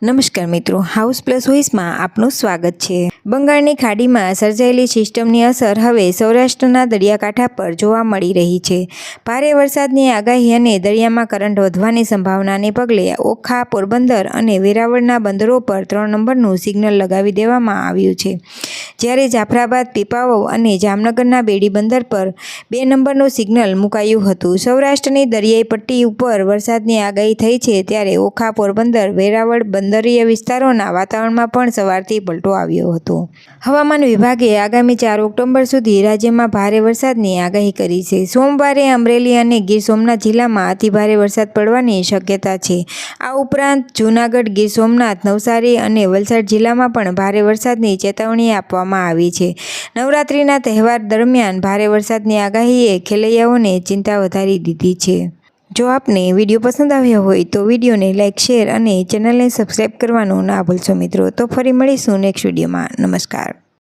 નમસ્કાર મિત્રો, house plus વોઇસમાં આપનું સ્વાગત છે। બંગાળની ખાડીમાં સર્જાયેલી સિસ્ટમની અસર હવે સૌરાષ્ટ્રના દરિયાકાંઠા પર જોવા મળી રહી છે। ભારે વરસાદની આગાહી અને દરિયામાં કરંટ વધવાની સંભાવનાને પગલે ઓખા, પોરબંદર અને વેરાવળના બંદરો પર 3 નંબરનું સિગ્નલ લગાવી દેવામાં આવ્યું છે, જ્યારે જાફરાબાદ, પીપાવાવ અને જામનગરના બેડી બંદર પર 2 નંબરનું સિગ્નલ મુકાયું હતું। સૌરાષ્ટ્રની દરિયાઈ પટ્ટી ઉપર વરસાદની આગાહી થઈ છે, ત્યારે ઓખા, પોરબંદર, વેરાવળ બંદરીય વિસ્તારોના વાતાવરણમાં પણ સવારથી પલટો આવ્યો હતો। હવામાન વિભાગે આગામી 4 ઓક્ટોબર સુધી રાજ્યમાં ભારે વરસાદની આગાહી કરી છે। સોમવારે અમરેલી અને ગીર સોમનાથ જિલ્લામાં અતિભારે વરસાદ પડવાની શક્યતા છે। આ ઉપરાંત જૂનાગઢ, ગીર સોમનાથ, નવસારી અને વલસાડ જિલ્લામાં પણ ભારે વરસાદની ચેતવણી આપવામાં આવી છે। નવરાત્રિના તહેવાર દરમિયાન ભારે વરસાદની આગાહીએ ખેલૈયાઓને ચિંતા વધારી દીધી છે। જો આપને વિડીયો પસંદ આવ્યો હોય તો વિડીયોને લાઇક, શેર અને ચેનલને સબસ્ક્રાઈબ કરવાનું ના ભૂલશો મિત્રો। તો ફરી મળીશું નેક્સ્ટ વિડીયોમાં। નમસ્કાર।